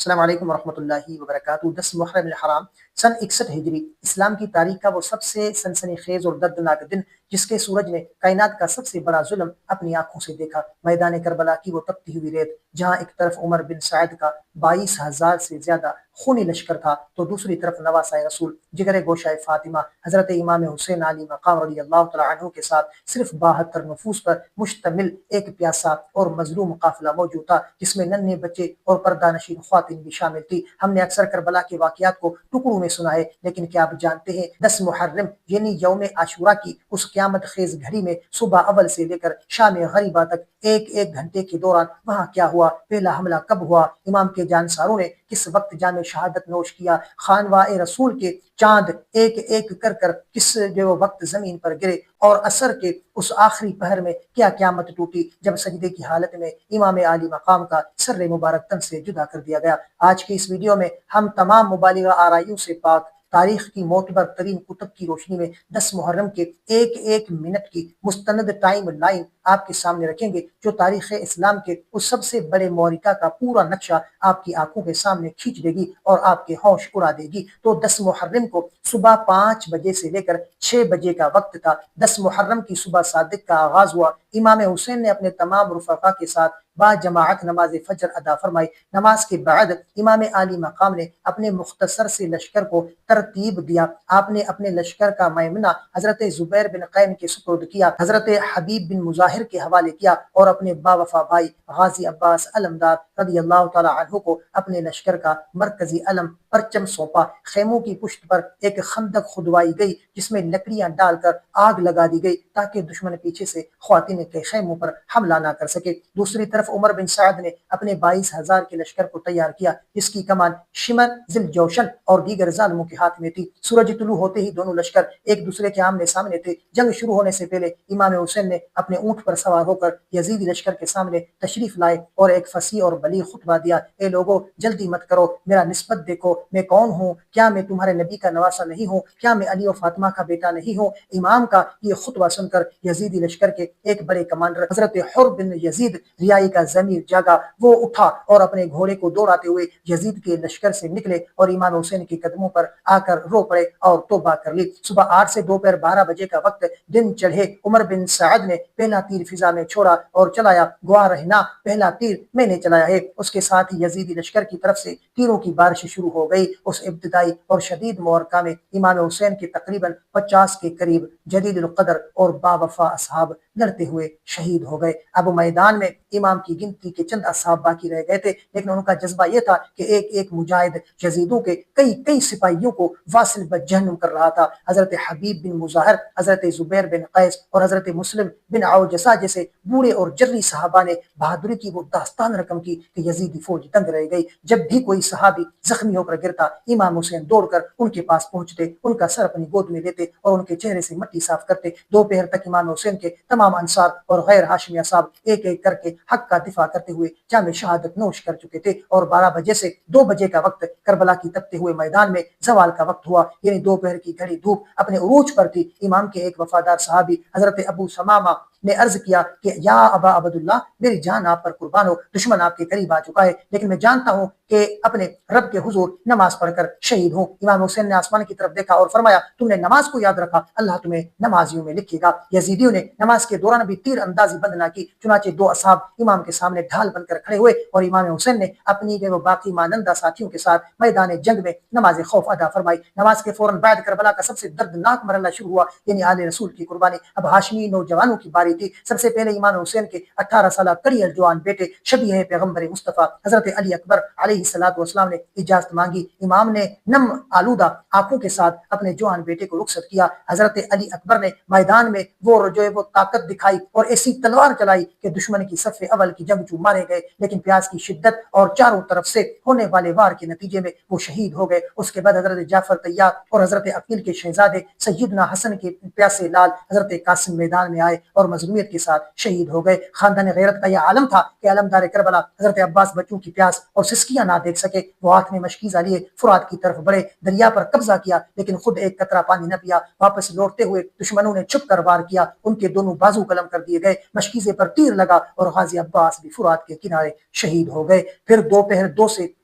السلام علیکم ورحمۃ اللہ وبرکاتہ۔ 10 محرم الحرام سن 61 ہجری اسلام کی تاریخ کا وہ سب سے سنسنی خیز اور دردناک دن جس کے سورج نے کائنات کا سب سے بڑا ظلم اپنی آنکھوں سے دیکھا۔ میدان کربلا کی وہ تپتی ہوئی ریت جہاں ایک طرف عمر بن سعد کا 22,000 سے زیادہ خونی لشکر تھا تو دوسری طرف نواسۂ رسول جگر گوشہ فاطمہ حضرت امام حسین علی مقام رضی اللہ تعالیٰ عنہ کے ساتھ صرف 72 نفوس پر مشتمل ایک پیاسا اور مظلوم قافلہ موجود تھا جس میں ننھے بچے اور پردہ نشین خواتین بھی شامل تھی۔ ہم نے اکثر کربلا کے واقعات کو ٹکڑوں میں سنا ہے، لیکن کیا آپ جانتے ہیں 10 محرم یعنی یوم عاشورہ کی اس قیامت خیز گھڑی میں صبح اول سے لے کر شام غریبہ تک ایک ایک گھنٹے کے دوران وہاں کیا ہوا؟ پہلا حملہ کب ہوا؟ امام کے جانساروں نے کس وقت جام شہادت نوش کیا؟ خانواہ رسول کے چاند ایک ایک کر کس جو وقت زمین پر گرے؟ اور عصر کے اس آخری پہر میں کیا قیامت ٹوٹی جب سجدے کی حالت میں امام عالی مقام کا سر مبارک تن سے جدا کر دیا گیا؟ آج کی اس ویڈیو میں ہم تمام مبالغہ آرائیوں سے پاک تاریخ کی معتبر ترین کتب کی روشنی میں 10 محرم کے ایک ایک منٹ کی مستند ٹائم لائن آپ کے سامنے رکھیں گے جو تاریخ اسلام کے اس سب سے بڑے معرکہ کا پورا نقشہ آپ کی آنکھوں کے سامنے کھینچ دے گی اور آپ کے ہوش اڑا دے گی۔ تو 10 محرم کو صبح 5 بجے سے لے کر 6 بجے کا وقت تھا۔ 10 محرم کی صبح صادق کا آغاز ہوا۔ امام حسین نے اپنے تمام رفقا کے ساتھ با جماعت نماز فجر ادا فرمائی۔ نماز کے بعد امام عالی مقام نے اپنے مختصر سے لشکر کو ترتیب دیا۔ آپ نے اپنے لشکر کا میمنہ حضرت زبیر بن قین کے سپرد کیا، حضرت حبیب بن مظاہر کے حوالے کیا اور اپنے باوفا بھائی غازی عباس علمدار رضی اللہ تعالیٰ عنہ کو اپنے لشکر کا مرکزی علم پرچم سونپا۔ خیموں کی پشت پر ایک خندق کھدوائی گئی جس میں لکڑیاں ڈال کر آگ لگا دی گئی تاکہ دشمن پیچھے سے خواتین کے خیموں پر حملہ نہ کر سکے۔ دوسری طرف عمر بن سعد نے اپنے 22,000 کے لشکر کو تیار کیا جس کی کمان شمر ذی الجوشن اور دیگر ظالموں کے ہاتھ میں تھی۔ سورج طلوع ہوتے ہی دونوں لشکر ایک دوسرے کے آمنے سامنے تھے۔ جنگ شروع ہونے سے پہلے امام حسین نے اپنے اونٹ پر سوار ہو کر یزیدی لشکر کے سامنے تشریف لائے اور ایک فصیح اور بلیغ خطبہ دیا۔ اے لوگو، جلدی مت کرو، میرا نسبت دیکھو، میں کون ہوں؟ کیا میں تمہارے نبی کا نواسہ نہیں ہوں؟ کیا میں علی و فاطمہ کا بیٹا نہیں ہوں؟ امام کا یہ خطبہ سن کر یزیدی لشکر کے ایک بڑے کمانڈر حضرت حر بن یزید ریائی کا ضمیر جاگا۔ وہ اٹھا اور اپنے گھوڑے کو دوڑاتے ہوئے یزید کے لشکر سے نکلے اور امام حسین کے قدموں پر آ کر رو پڑے اور توبہ کر لی۔ صبح 8 سے دوپہر 12 بجے کا وقت دن چڑھے عمر بن سعد نے پہلا تیر فضا میں چھوڑا اور چلایا، گواہ رہنا پہلا تیر میں نے چلایا ہے۔ اس کے ساتھ ہی یزیدی لشکر کی طرف سے تیروں کی بارش شروع ہو گئی۔ اس ابتدائی اور شدید معرکہ میں امام حسین کے تقریباً 50 کے قریب جلیل القدر اور باوفا اصحاب لڑتے ہوئے شہید ہو گئے۔ اب میدان میں امام کی گنتی کے چند اصحاب باقی رہ گئے تھے، لیکن ان کا جذبہ یہ تھا کہ ایک ایک مجاہد یزیدوں کے کئی سپاہیوں کو واصل بجہنم کر رہا تھا۔ حضرت حبیب بن مظاہر، حضرت زبیر بن قیس اور حضرت مسلم بن عوجسہ جیسے بوڑھے اور جری صحابہ نے بہادری کی وہ داستان رقم کی کہ یزیدی فوج دنگ رہ گئی۔ جب بھی کوئی صحابی زخمی ہو کر گرتا، امام حسین دوڑ کر ان کے پاس پہنچتے، ان کا سر اپنی گود میں لیتے اور ان کے چہرے سے مٹی صاف کرتے۔ دوپہر تک امام حسین کے تمام انصار اور غیر ہاشمی اصحاب ایک ایک کر کے حق کا دفاع کرتے ہوئے جام شہادت نوش کر چکے تھے، اور 12 بجے سے 2 بجے کا وقت کربلا کی تپتے ہوئے میدان میں زوال کا وقت ہوا، یعنی دوپہر کی گھڑی دھوپ اپنے عروج پر تھی۔ امام کے ایک وفادار صحابی حضرت ابو سمامہ نے عرض کیا کہ یا ابا عبداللہ، میری جان آپ پر قربان ہو، دشمن آپ کے قریب آ چکا ہے، لیکن میں جانتا ہوں کہ اپنے رب کے حضور نماز پڑھ کر شہید ہوں۔ امام حسین نے آسمان کی طرف دیکھا اور فرمایا، تم نے نماز کو یاد رکھا، اللہ تمہیں نمازیوں میں لکھے گا۔ یزیدیوں نے نماز کے دوران بھی تیر اندازی بند نہ کی، چنانچہ 2 اصحاب امام کے سامنے ڈھال بن کر کھڑے ہوئے اور امام حسین نے اپنی باقی مانندہ ساتھیوں کے ساتھ میدان جنگ میں نماز خوف ادا فرمائی۔ نماز کے فوراً بعد کربلا کا سب سے دردناک مرحلہ شروع ہوا، یعنی آل رسول کی قربانی۔ اب ہاشمی نوجوانوں کی باری تھی۔ سب سے پہلے امام حسین کے 18 سالہ کڑی الجوان بیٹے شبیہ پیغمبر مصطفیٰ حضرت علی اکبر علیہ السلام نے اجازت مانگی۔ امام نے نم آلودہ آنکھوں کے ساتھ اپنے جوان بیٹے کو رخصت کیا۔ حضرت علی اکبر نے میدان میں وہ طاقت دکھائی اور ایسی تلوار چلائی کہ دشمن کی صف اول کی جنگجو مارے گئے، لیکن پیاس کی شدت اور چاروں طرف سے ہونے والے وار کے نتیجے میں وہ شہید ہو گئے۔ اس کے بعد حضرت جعفر طیار اور حضرت عقیل کے شہزادے سیدنا حسن کے پیاسے لال حضرت قاسم میدان میں آئے اور مظلومیت کے ساتھ شہید ہو گئے۔ خاندان غیرت کا یہ عالم تھا کہ علمدار کربلا حضرت عباس بچوں کی پیاس اور سسکیاں نہ دیکھ سکے۔ وہ ہاتھ میں مشکیزہ لیے فرات کی طرف بڑھے، دریا پر قبضہ کیا، لیکن خود ایک قطرہ پانی نہ پیا۔ واپس لوٹتے ہوئے دشمنوں نے چھپ کر وار کیا، ان کے دونوں بازو قلم کر دیے گئے، مشکیزے پر تیر لگا اور غازی عباس بھی فرات کے کنارے شہید ہو گئے۔ پھر دوپہر 2 سے